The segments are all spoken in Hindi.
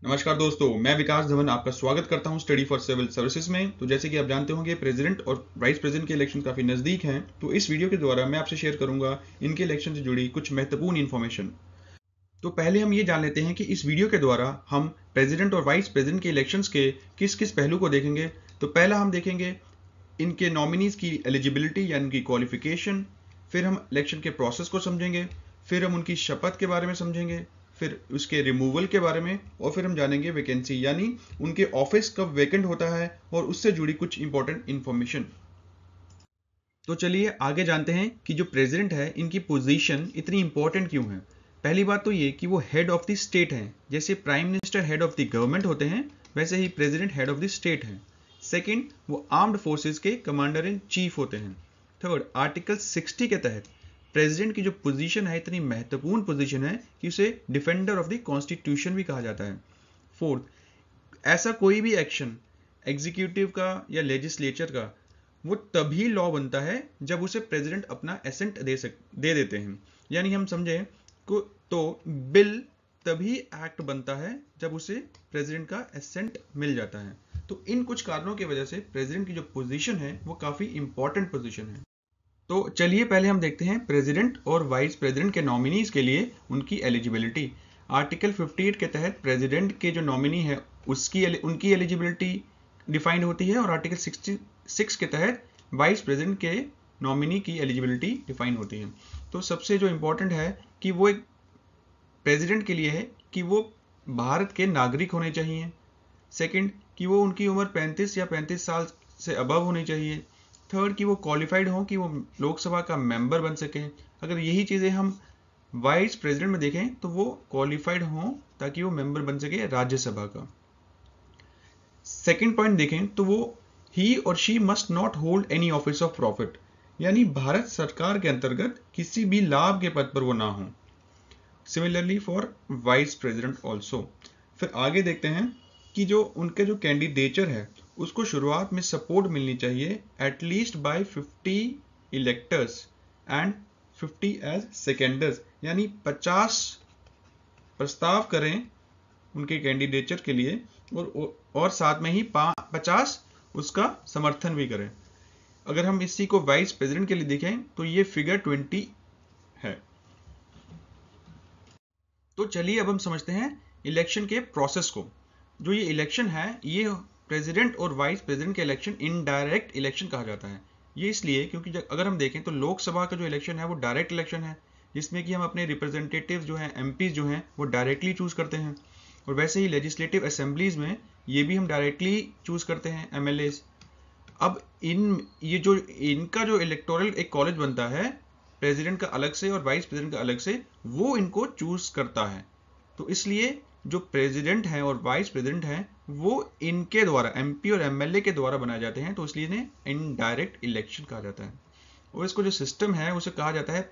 नमस्कार दोस्तों, मैं विकास धवन आपका स्वागत करता हूं स्टडी फॉर सिविल सर्विसेज में। तो जैसे कि आप जानते होंगे, प्रेसिडेंट और वाइस प्रेसिडेंट के इलेक्शन काफ़ी नज़दीक हैं। तो इस वीडियो के द्वारा मैं आपसे शेयर करूंगा इनके इलेक्शन से जुड़ी कुछ महत्वपूर्ण इन्फॉर्मेशन। तो पहले हम ये जान लेते हैं कि इस वीडियो के द्वारा हम प्रेसिडेंट और वाइस प्रेसिडेंट के इलेक्शंस के किस किस पहलू को देखेंगे। तो पहला हम देखेंगे इनके नॉमिनीज की एलिजिबिलिटी या इनकी क्वालिफिकेशन, फिर हम इलेक्शन के प्रोसेस को समझेंगे, फिर हम उनकी शपथ के बारे में समझेंगे, फिर उसके रिमूवल के बारे में, और फिर हम जानेंगे वैकेंसी यानी उनके ऑफिस कब वैकेंट होता है और उससे जुड़ी कुछ इंपॉर्टेंट इंफॉर्मेशन। तो चलिए आगे जानते हैं कि जो प्रेसिडेंट है इनकी पोजीशन इतनी इंपॉर्टेंट क्यों है। पहली बात तो ये कि वो हेड ऑफ द स्टेट हैं। जैसे prime minister head of the government होते हैं, वैसे ही president head of the state हैं। सेकंड, वो आर्म्ड फोर्सेस के कमांडर इन चीफ होते हैं। थर्ड, आर्टिकल 60 के तहत प्रेसिडेंट की जो पोजीशन है इतनी महत्वपूर्ण पोजीशन है कि उसे डिफेंडर ऑफ द कॉन्स्टिट्यूशन भी कहा जाता है। फोर्थ, ऐसा कोई भी एक्शन एग्जीक्यूटिव का या लेजिस्लेचर का वो तभी लॉ बनता है जब उसे प्रेसिडेंट अपना एसेंट दे देते हैं। यानी हम समझें को तो बिल तभी एक्ट बनता है जब उसे प्रेसिडेंट का एसेंट मिल जाता है। तो इन कुछ कारणों की वजह से प्रेसिडेंट की जो पोजीशन है वो काफी इंपॉर्टेंट पोजीशन है। तो चलिए पहले हम देखते हैं प्रेसिडेंट और वाइस प्रेसिडेंट के नॉमिनीज के लिए उनकी एलिजिबिलिटी। आर्टिकल 58 के तहत प्रेसिडेंट के जो नॉमिनी है उनकी एलिजिबिलिटी डिफाइंड होती है, और आर्टिकल 66 के तहत वाइस प्रेसिडेंट के नॉमिनी की एलिजिबिलिटी डिफाइन होती है। तो सबसे जो इंपॉर्टेंट है कि वो एक प्रेसिडेंट के लिए है कि वो भारत के नागरिक होने चाहिए। सेकंड, कि वो उनकी उम्र 35 या 35 साल से अबव होनी चाहिए। थर्ड, कि वो क्वालिफाइड हों कि वो लोकसभा का मेंबर बन सकें। अगर यही चीज़ें हम वाइस प्रेसिडेंट में देखें तो वो क्वालिफाइड हों ताकि वो मेंबर बन सके राज्यसभा का। सेकंड पॉइंट देखें तो वो ही और she must not hold any office of profit, यानी भारत सरकार के अंतर्गत किसी भी लाभ के पद पर वो ना हो। Similarly for vice president also. फिर आगे देखते हैं कि जो उनके जो कैंडिडेचर है उसको शुरुआत में सपोर्ट मिलनी चाहिए at least by 50 electors and 50 as seconders, यानी 50 प्रस्ताव करें उनके कैंडिडेचर के लिए और साथ में ही 50 उसका समर्थन भी करें। अगर हम इसी को वाइस प्रेसिडेंट के लिए देखें तो ये फिगर 20 है। तो चलिए अब हम समझते हैं इलेक्शन के प्रोसेस को। जो ये इलेक्शन है ये प्रेसिडेंट और वाइस प्रेसिडेंट के इलेक्शन इनडायरेक्ट इलेक्शन कहा जाता है। ये इसलिए क्योंकि अगर हम देखें तो लोकसभा का जो इलेक्शन है वो डायरेक्ट इलेक्शन है, जिसमें कि हम अपने रिप्रेजेंटेटिव जो हैं एमपी जो हैं वो डायरेक्टली चूज करते हैं, और वैसे ही लेजिस्लेटिव असेंबलीज में ये भी हम डायरेक्टली चूज करते हैं एमएलएज। अब इनका जो इलेक्टोरल एक कॉलेज बनता है प्रेसिडेंट का अलग से और वाइस प्रेसिडेंट का अलग से, वो इनको चूज करता है। तो इसलिए जो प्रेसिडेंट हैं और वाइस प्रेसिडेंट हैं वो इनके द्वारा एमपी और एमएलए के द्वारा बनाए जाते हैं, तो इसलिए इन्हें इनडायरेक्ट इलेक्शन कहा जाता है। और इसको जो सिस्टम है उसे कहा जाता है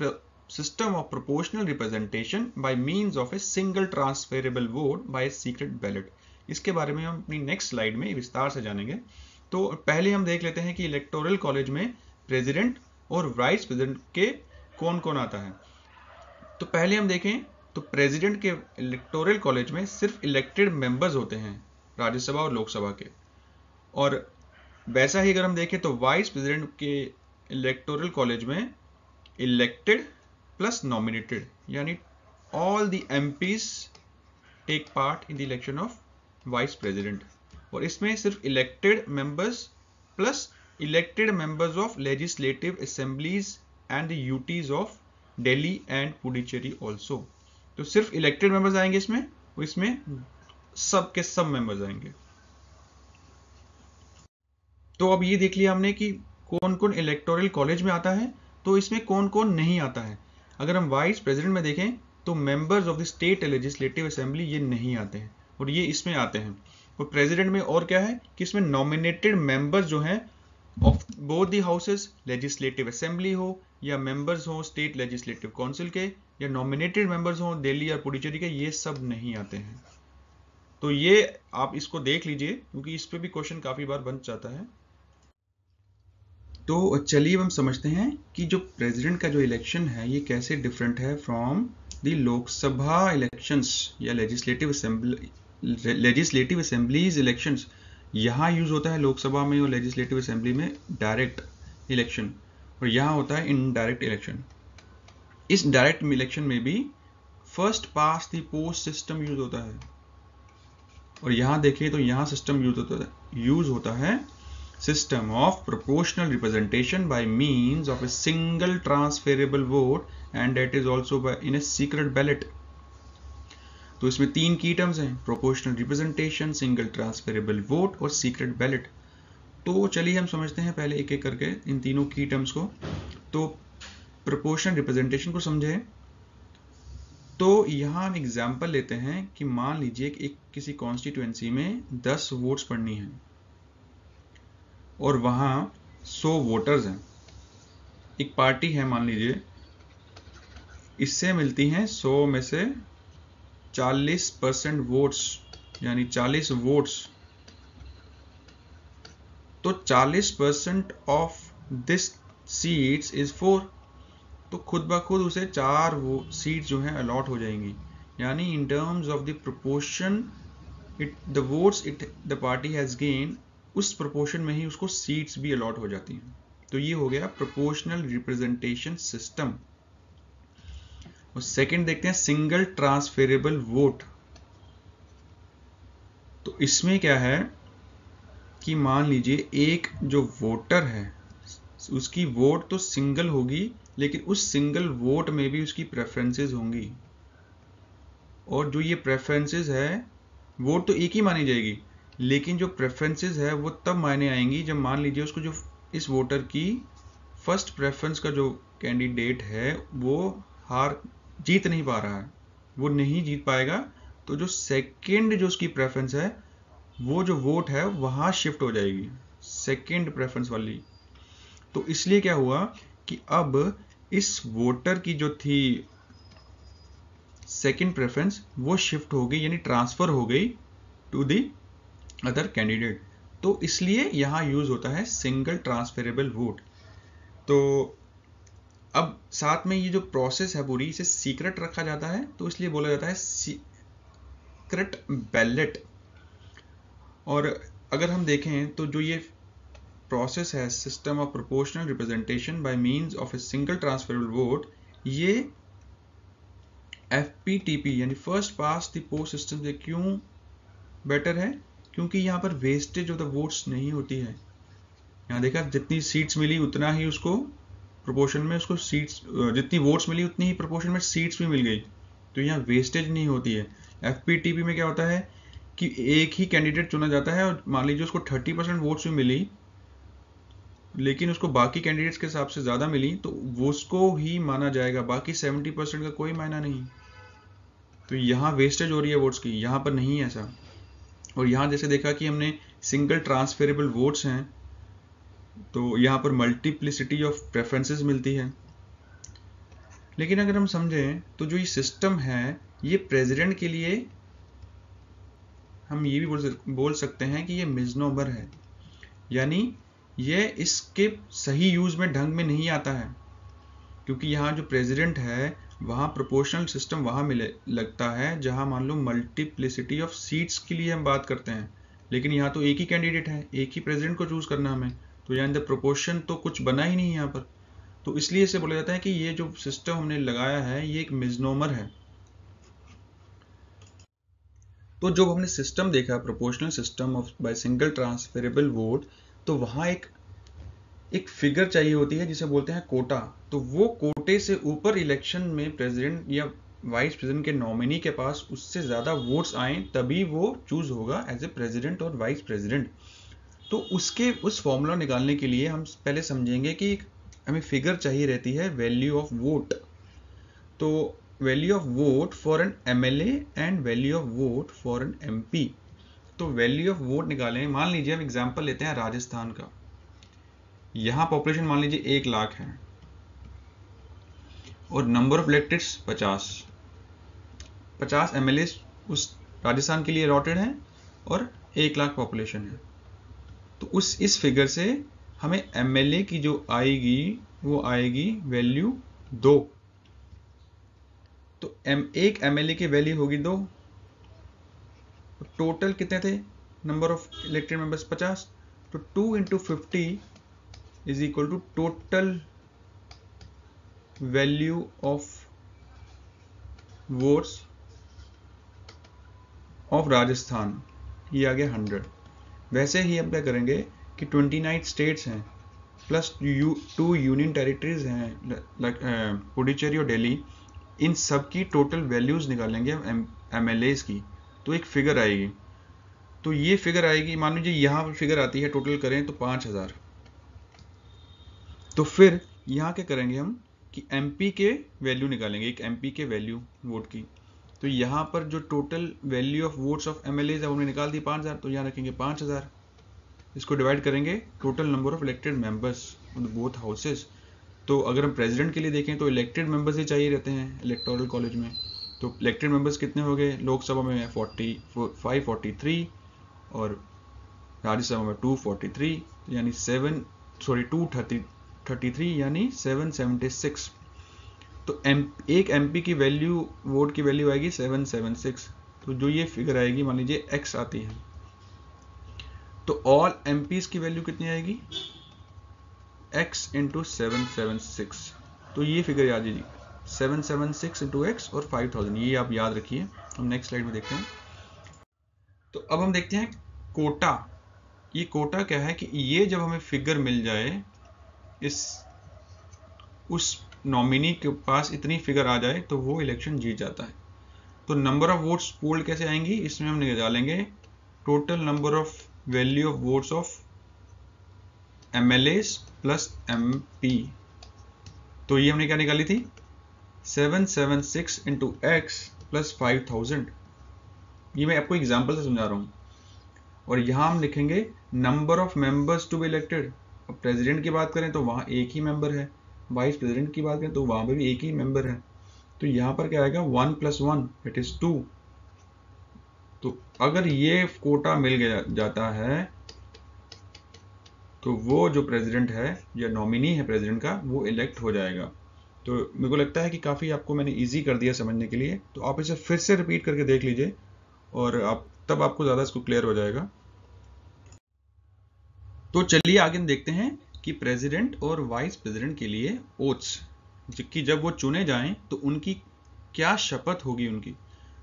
system of proportional representation by means of a single transferable vote by secret ballot. इसके बारे में हम अपनी नेक्स्ट स्लाइड में विस्तार से जानेंगे। तो पहले हम देख लेते हैं कि इलेक्टोरल कॉलेज में प्रेसिडेंट और वाइस प्रेसिडेंट के कौन कौन आता है। तो पहले हम देखें तो प्रेसिडेंट के इलेक्टोरल कॉलेज में सिर्फ इलेक्टेड मेंबर्स होते हैं राज्यसभा और लोकसभा के, और वैसा ही अगर हम देखें तो वाइस प्रेसिडेंट के इलेक्टोरल कॉलेज में इलेक्टेड प्लस नॉमिनेटेड, यानी all the MPs take part in the election of vice president. और इसमें सिर्फ elected members plus elected members of legislative assemblies and the UTs of Delhi and Puducherry also. तो सिर्फ इलेक्टेड मेंबर्स आएंगे इसमें सब के सब मेंबर्स आएंगे। तो अब ये देख लिया हमने कि कौन कौन इलेक्टोरल कॉलेज में आता है, तो इसमें कौन कौन नहीं आता है। अगर हम वाइस प्रेसिडेंट में देखें तो members of the state legislative assembly ये नहीं आते हैं, और ये इसमें आते हैं। और प्रेसिडेंट में और क्या है कि इसमें नॉमिनेटेड मेंबर्स जो हैं of both the houses, legislative assembly हो या मेंबर्स हो स्टेट लेजिस्लेटिव काउंसिल के, या नॉमिनेटेड मेंबर्स हो दिल्ली या पुडुचेरी के, ये सब नहीं आते हैं। तो ये आप इसको देख लीजिए क्योंकि इस पे भी क्वेश्चन काफी बार बन जाता है। तो चलिए हम समझते हैं कि जो प्रेसिडेंट का जो इलेक्शन है ये कैसे डिफरेंट है फ्रॉम द लोकसभा इलेक्शंस या legislative assembly legislative assemblies elections, यहाँ यूज होता है लोकसभा में और लेजिस्लेटिव असेंबली में डायरेक्ट इलेक्शन, और यहाँ होता है इनडायरेक्ट इलेक्शन। इस डायरेक्ट इलेक्शन में भी first pass the post system use होता है, और यहाँ देखिए तो यहाँ सिस्टम यूज होता है system of proportional representation by means of a single transferable vote and that is also in a secret ballot. तो इसमें 3 की टर्म्स हैं, proportional representation, single transferable vote और सीक्रेट बैलेट। तो चलिए हम समझते हैं पहले एक एक करके इन तीनों की टर्म्स को। तो प्रोपोर्शनल रिप्रेजेंटेशन को समझे तो यहाँ हम एग्जाम्पल लेते हैं कि मान लीजिए एक किसी कॉन्स्टिट्यूएंसी में 10 वोट्स पड़नी है और वहाँ 100 वोटर्स हैं। एक पार्टी है मान लीजिए, इससे मिलती हैं 100 में से 40% वोट्स, यानी 40 वोट्स। तो 40% ऑफ दिस सीट्स इज 4, तो खुद ब खुद उसे 4 वो सीट जो हैं अलॉट हो जाएंगी, यानी in terms of the proportion the votes the party has gain, उस प्रोपोर्शन में ही उसको सीट्स भी अलॉट हो जाती हैं। तो ये हो गया प्रोपोर्शनल रिप्रेजेंटेशन सिस्टम। और सेकंड देखते हैं सिंगल ट्रांसफेरेबल वोट। तो इसमें क्या है कि मान लीजिए एक जो वोटर है उसकी वोट तो सिंगल होगी, लेकिन उस सिंगल वोट में भी उसकी प्रेफरेंसेस होंगी, और जो ये प्रेफरेंसेस है वोट तो एक ही मानी जाएगी, लेकिन जो प्रेफरेंसेस है वो तब मायने आएंगी जब मान लीजिए उसको जो इस वोटर की फर्स्ट प्रेफरेंस का जो कैंडिडेट है वो जीत नहीं पा रहा है, वो नहीं जीत पाएगा, तो जो सेकंड जो उसकी प्रेफरेंस है वो जो वोट है वहां शिफ्ट हो जाएगी, सेकंड प्रेफरेंस वाली। तो इसलिए क्या हुआ कि अब इस वोटर की जो थी सेकंड प्रेफरेंस वो शिफ्ट हो गई, यानी ट्रांसफर हो गई टू द अदर कैंडिडेट। तो इसलिए यहां यूज होता है सिंगल ट्रांसफरेबल वोट। तो अब साथ में ये जो प्रोसेस है पूरी, इसे सीक्रेट रखा जाता है, तो इसलिए बोला जाता है सीक्रेट बैलेट। और अगर हम देखें तो जो ये प्रोसेस है system of proportional representation by means of a single transferable vote, ये एफपीटीपी यानी first pass the post system से क्यों बेटर है, क्योंकि यहाँ पर वेस्टेज ऑफ द वोट्स नहीं होती है। यहाँ देखा जितनी सीट्स मिली उतना ही उसको प्रोपोर्शन में उसको सीट्स, जितनी वोट्स मिली उतनी ही प्रोपोर्शन में सीट्स भी मिल गई, तो यहाँ वेस्टेज नहीं होती है। एफपीटीपी में क्या होता है कि एक ही कैंडिडेट चुना जाता है और मान लीजिए उसको 30% वोट्स भी मिली, लेकिन उसको बाकी कैंडिडेट्स के हिसाब से ज़्यादा मिली, तो वो उसको ही माना जाएगा, बाकी 70% का कोई मायना नहीं। तो यहाँ वेस्टेज हो रही है वोट्स की, यहाँ पर नहीं है ऐसा। और यहाँ जैसे देखा कि हमने सिंगल ट्रांसफेरेबल वोट्स हैं, तो यहाँ पर मल्टीप्लिसिटी ऑफ प्रेफरेंसेस मिलती है। लेकिन अगर हम समझें तो जो ये सिस्टम है ये प्रेसिडेंट के लिए हम ये भी बोल सकते हैं कि ये मिसनोमर है, यानी ये इसके सही यूज में ढंग में नहीं आता है, क्योंकि यहाँ जो प्रेसिडेंट है वहाँ प्रोपोर्शनल सिस्टम वहाँ मिले लगता है जहाँ मान लो मल्टीप्लिसिटी ऑफ सीट्स के लिए हम बात करते हैं, लेकिन यहाँ तो एक ही कैंडिडेट है, एक ही प्रेसिडेंट को चूज करना हमें, तो यहाँ द प्रोपोर्शन तो कुछ बना ही नहीं यहाँ पर। तो इसलिए इसे बोला जाता है कि ये जो सिस्टम हमने लगाया है ये एक मिसनोमर है। तो जो हमने सिस्टम देखा proportional system of by single transferable vote, तो वहाँ एक फिगर चाहिए होती है जिसे बोलते हैं कोटा। तो वो कोटे से ऊपर इलेक्शन में प्रेसिडेंट या वाइस प्रेसिडेंट के नॉमिनी के पास उससे ज़्यादा वोट्स आए तभी वो चूज होगा एज ए प्रेसिडेंट और वाइस प्रेसिडेंट। तो उस फॉर्मूला निकालने के लिए हम पहले समझेंगे कि हमें फिगर चाहिए रहती है वैल्यू ऑफ वोट। तो value of vote for an MLA and value of vote for an MP. तो वैल्यू ऑफ वोट निकालें, मान लीजिए हम एग्जांपल लेते हैं राजस्थान का। यहाँ पॉपुलेशन मान लीजिए 1 लाख है और नंबर ऑफ इलेक्टेड्स 50 एमएलए उस राजस्थान के लिए अलॉटेड है और 1 लाख पॉपुलेशन है। तो इस फिगर से हमें एमएलए की जो आएगी वो आएगी वैल्यू 2। तो एक एमएलए की वैल्यू होगी 2, टोटल कितने थे नंबर ऑफ इलेक्टेड मेंबर्स 50, तो 2 into 50 is equal to total value of votes of Rajasthan, ये आ गया 100। वैसे ही हम क्या करेंगे कि 29 स्टेट्स हैं प्लस 2 यूनियन टेरिटरीज हैं पुडुचेरी और दिल्ली, इन सब की टोटल वैल्यूज निकालेंगे हम एमएलएस की, तो एक फिगर आएगी। तो ये फिगर आएगी, मान लीजिए यहाँ पर फिगर आती है, टोटल करें तो 5000। तो फिर यहाँ क्या करेंगे हम कि एमपी के वैल्यू निकालेंगे, एक एमपी के वैल्यू वोट की। तो यहाँ पर जो total value of votes of MLAs है उन्हें निकाल दी 5000, तो यहाँ रखेंगे 5000। इसको डिवाइड करेंगे total number of elected members both houses. तो अगर हम प्रेसिडेंट के लिए देखें तो इलेक्टेड मेंबर्स ही चाहिए रहते हैं इलेक्टोरल कॉलेज में। तो इलेक्टेड मेंबर्स कितने हो गए, लोकसभा में 543 और राज्यसभा में 243, यानी 233 यानी 776। तो एक एमपी की वैल्यू, वोट की वैल्यू आएगी 776। तो जो ये फिगर आएगी, मान लीजिए x आती है, तो ऑल एमपीज की वैल्यू कितनी आएगी, x इंटू 776। तो ये फिगर याद लीजिए 776 इंटू x और 5000, ये आप याद रखिए। हम नेक्स्ट स्लाइड में देखते हैं। तो अब हम देखते हैं कोटा। ये कोटा क्या है कि ये जब हमें फिगर मिल जाए, उस नॉमिनी के पास इतनी फिगर आ जाए तो वो इलेक्शन जीत जाता है। तो नंबर ऑफ वोट्स पोल्ड कैसे आएंगी, इसमें हम निकालेंगे total number of value of votes of MLAs plus MP. तो ये हमने क्या निकाली थी, 776 इंटू एक्स प्लस 5000। ये मैं आपको एग्जाम्पल से समझा रहा हूँ। और यहाँ हम लिखेंगे number of members to be elected. अब प्रेसिडेंट की बात करें तो वहाँ एक ही मेंबर है, वाइस प्रेसिडेंट की बात करें तो वहाँ पर भी एक ही मेंबर है। तो यहाँ पर क्या आएगा, 1 + 1 इट इज 2। तो अगर ये कोटा मिल जाता है तो वो जो प्रेसिडेंट है या नॉमिनी है प्रेसिडेंट का, वो इलेक्ट हो जाएगा। तो मेरे को लगता है कि काफ़ी आपको मैंने इजी कर दिया समझने के लिए। तो आप इसे फिर से रिपीट करके देख लीजिए और तब आपको ज़्यादा इसको क्लियर हो जाएगा। तो चलिए आगे देखते हैं कि प्रेसिडेंट और वाइस प्रेसिडेंट के लिए ओथ्स, कि जब वो चुने जाएं तो उनकी क्या शपथ होगी उनकी।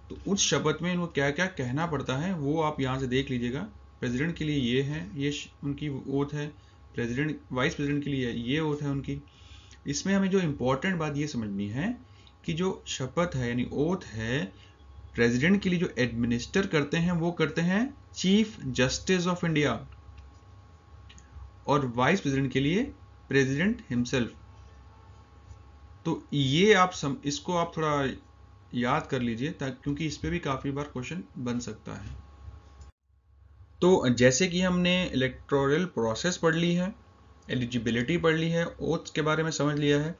तो उस शपथ में उनको क्या क्या कहना पड़ता है वो आप यहाँ से देख लीजिएगा। प्रेसिडेंट के लिए ये है, ये उनकी ओथ है। प्रेसिडेंट वाइस प्रेसिडेंट के लिए ये ओथ है उनकी। इसमें हमें जो इम्पोर्टेंट बात ये समझनी है कि जो शपथ है यानी ओथ है, प्रेसिडेंट के लिए जो एडमिनिस्टर करते हैं वो करते हैं चीफ जस्टिस ऑफ इंडिया, और वाइस प्रेसिडेंट के लिए प्रेसिडेंट हिमसेल्फ। तो ये आप इसको आप थोड़ा याद कर लीजिए, क्योंकि इस पे भी काफ़ी बार क्वेश्चन बन सकता है। तो जैसे कि हमने इलेक्टोरल प्रोसेस पढ़ ली है, एलिजिबिलिटी पढ़ ली है, ओथ्स के बारे में समझ लिया है,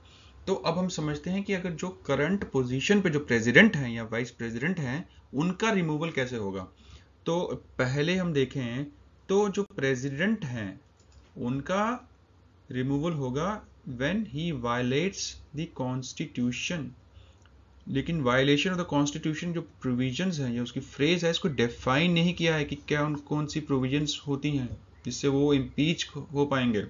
तो अब हम समझते हैं कि अगर जो करंट पोजीशन पे जो प्रेसिडेंट हैं या वाइस प्रेसिडेंट हैं उनका रिमूवल कैसे होगा। तो पहले हम देखें तो जो प्रेसिडेंट हैं उनका रिमूवल होगा when he violets the constitution. लेकिन वायलेशन ऑफ द कॉन्स्टिट्यूशन जो प्रोविजंस हैं या उसकी फ्रेज है, इसको डिफाइन नहीं किया है कि क्या कौन सी प्रोविजंस होती हैं जिससे वो इम्पीच हो पाएंगे।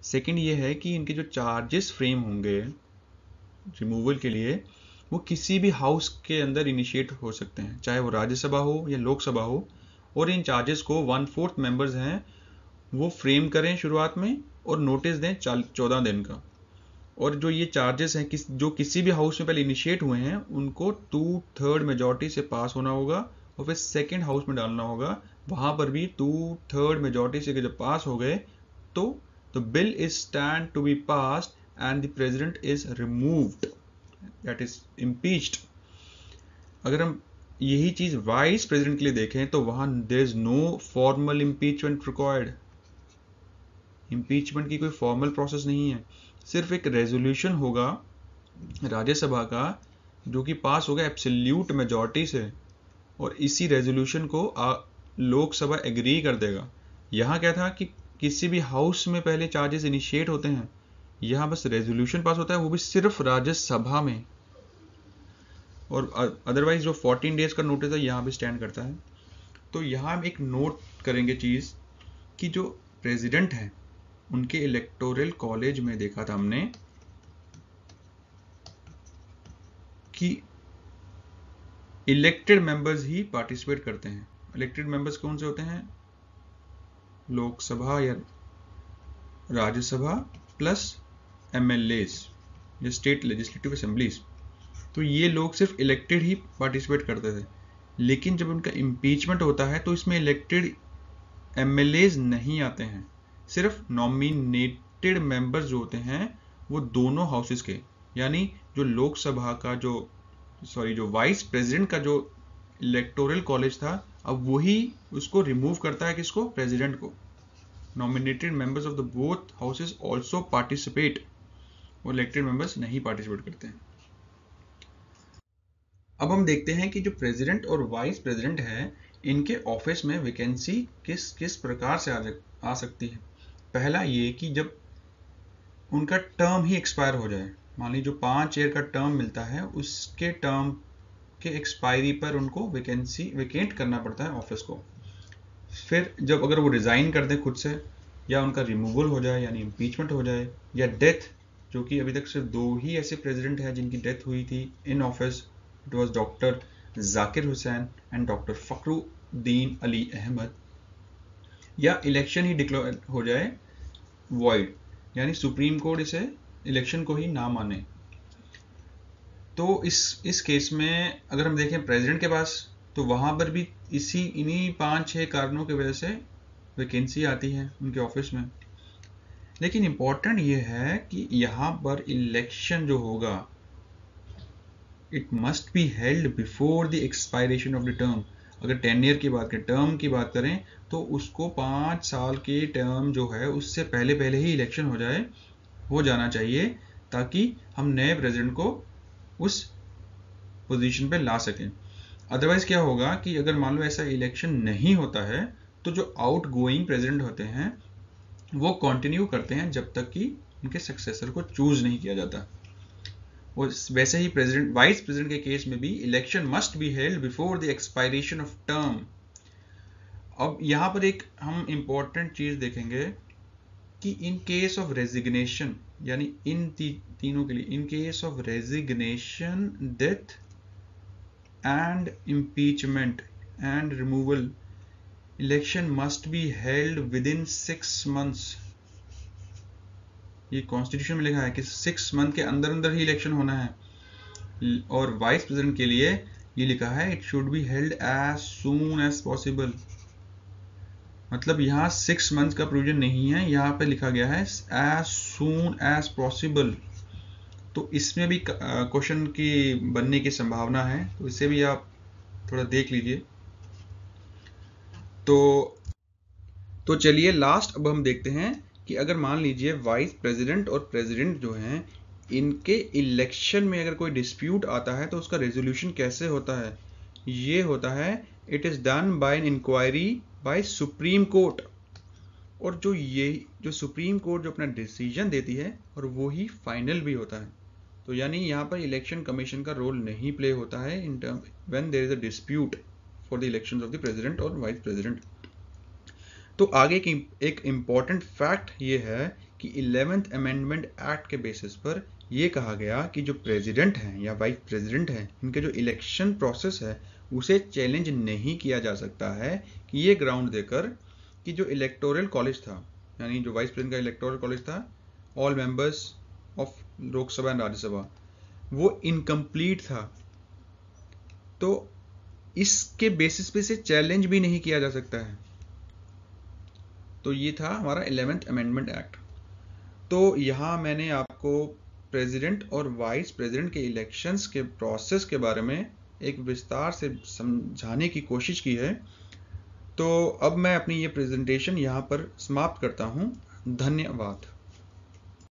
सेकंड ये है कि इनके जो चार्जेस फ्रेम होंगे रिमूवल के लिए, वो किसी भी हाउस के अंदर इनिशिएट हो सकते हैं, चाहे वो राज्यसभा हो या लोकसभा हो। और इन चार्जेस को 1/4 मेंबर्स हैं वो फ्रेम करें शुरुआत में और नोटिस दें 14 दिन का। और जो ये चार्जेस हैं जो किसी भी हाउस में पहले इनिशिएट हुए हैं उनको 2/3 मेजॉरिटी से पास होना होगा, और फिर सेकेंड हाउस में डालना होगा, वहां पर भी 2/3 मेजॉरिटी से जब पास हो गए तो the bill is stand to be passed and the president is removed, that is impeached। अगर हम यही चीज वाइस प्रेसिडेंट के लिए देखें तो वहां there is no formal impeachment required। Impeachment की कोई फॉर्मल प्रोसेस नहीं है, सिर्फ एक रेजोल्यूशन होगा राज्यसभा का जो कि पास होगा एब्सोल्यूट मेजॉरिटी से, और इसी रेजोल्यूशन को लोकसभा एग्री कर देगा। यहाँ क्या था कि किसी भी हाउस में पहले चार्जेस इनिशिएट होते हैं, यहाँ बस रेजोल्यूशन पास होता है, वो भी सिर्फ राज्यसभा में। और अदरवाइज जो 14 डेज का नोटिस है यहाँ पे स्टैंड करता है। तो यहाँ हम एक नोट करेंगे चीज़ कि जो प्रेसिडेंट हैं उनके इलेक्टोरल कॉलेज में देखा था हमने कि इलेक्टेड मेंबर्स ही पार्टिसिपेट करते हैं। इलेक्टेड मेंबर्स कौन से होते हैं? लोकसभा या राज्यसभा प्लस एमएलएस या स्टेट लेजिस्लेटिव असेंबलीज। तो ये लोग सिर्फ इलेक्टेड ही पार्टिसिपेट करते थे, लेकिन जब उनका इम्पीचमेंट होता है तो इसमें इलेक्टेड एमएलएज नहीं आते हैं, सिर्फ नॉमिनेटेड मेंबर्स जो होते हैं वो दोनों हाउसेस के, यानी जो लोकसभा का जो वाइस प्रेसिडेंट का जो इलेक्टोरल कॉलेज था, अब वही उसको रिमूव करता है, किसको? प्रेसिडेंट को। Nominated members of the both houses also participate, और इलेक्टेड मेंबर्स नहीं पार्टिसिपेट करते हैं। अब हम देखते हैं कि जो प्रेसिडेंट और वाइस प्रेसिडेंट है इनके ऑफिस में वैकेंसी किस किस प्रकार से आ सकती है। पहला ये कि जब उनका टर्म ही एक्सपायर हो जाए, मान लीजिए जो 5 ईयर का टर्म मिलता है उसके टर्म के एक्सपायरी पर उनको वेकेंट करना पड़ता है ऑफिस को। फिर जब अगर वो रिजाइन कर दें खुद से, या उनका रिमूवल हो जाए यानी इम्पीचमेंट हो जाए, या डेथ, जो कि अभी तक सिर्फ 2 ही ऐसे प्रेसिडेंट हैं जिनकी डेथ हुई थी in office, it was doctor Zakir Hussain and doctor Fakhruddin Ali Ahmed, या इलेक्शन ही डिक्लेयर हो जाए वॉइड, यानी सुप्रीम कोर्ट इसे इलेक्शन को ही ना माने। तो इस केस में अगर हम देखें प्रेसिडेंट के पास, तो वहां पर भी इन्हीं 5-6 कारणों की वजह से वैकेंसी आती है उनके ऑफिस में। लेकिन इंपॉर्टेंट ये है कि यहाँ पर इलेक्शन जो होगा it must be held before the expiration of the term. अगर 10 ईयर की बात करें, टर्म की बात करें, तो उसको 5 साल के टर्म जो है उससे पहले ही इलेक्शन हो जाना चाहिए, ताकि हम नए प्रेसिडेंट को उस पोजीशन पे ला सकें। अदरवाइज क्या होगा कि अगर मान लो ऐसा इलेक्शन नहीं होता है तो जो आउट गोइंग प्रेसिडेंट होते हैं वो कंटिन्यू करते हैं जब तक कि उनके सक्सेसर को चूज नहीं किया जाता। और वैसे ही प्रेसिडेंट वाइस प्रेसिडेंट के केस में भी election must be held before the expiration of term. अब यहां पर एक हम इंपॉर्टेंट चीज देखेंगे कि इन केस ऑफ रेजिग्नेशन, यानी इन तीनों के लिए, in case of resignation, death and impeachment and removal, election must be held with in 6 months। ये कॉन्स्टिट्यूशन में लिखा है कि 6 month के अंदर ही इलेक्शन होना है। और वाइस प्रेसिडेंट के लिए ये लिखा है it should be held as soon as possible. मतलब यहाँ 6 months का प्रोविजन नहीं है, यहाँ पे लिखा गया है एज सून एज पॉसिबल। तो इसमें भी क्वेश्चन की बनने की संभावना है, तो इसे भी आप थोड़ा देख लीजिए। तो चलिए लास्ट अब हम देखते हैं कि अगर मान लीजिए वाइस प्रेसिडेंट और प्रेसिडेंट जो हैं इनके इलेक्शन में अगर कोई डिस्प्यूट आता है तो उसका रेजोल्यूशन कैसे होता है। ये होता है it is done by an inquiry by supreme court. और जो सुप्रीम कोर्ट जो अपना डिसीजन देती है और वो ही फाइनल भी होता है। तो यानी यहाँ पर इलेक्शन कमीशन का रोल नहीं प्ले होता है in term when there is a dispute for the elections of the president और वाइस प्रेसिडेंट। तो आगे की एक इम्पॉर्टेंट फैक्ट ये है कि 11th अमेंडमेंट एक्ट के बेसिस पर यह कहा गया कि जो प्रेसिडेंट हैं या वाइस प्रेसिडेंट हैं इनके जो इलेक्शन प्रोसेस है उसे चैलेंज नहीं किया जा सकता है कि ये ग्राउंड देकर कि जो इलेक्टोरल कॉलेज था, यानी जो वाइस प्रेसिडेंट का इलेक्टोरल कॉलेज था, all members of Lok Sabha and Rajya Sabha, वो इनकम्प्लीट था। तो इसके बेसिस पे से चैलेंज भी नहीं किया जा सकता है। तो ये था हमारा 11th अमेंडमेंट एक्ट। तो यहाँ मैंने आपको प्रेसिडेंट और वाइस प्रेसिडेंट के इलेक्शंस के प्रोसेस के बारे में एक विस्तार से समझाने की कोशिश की है। तो अब मैं अपनी ये प्रेजेंटेशन यहाँ पर समाप्त करता हूँ। धन्यवाद।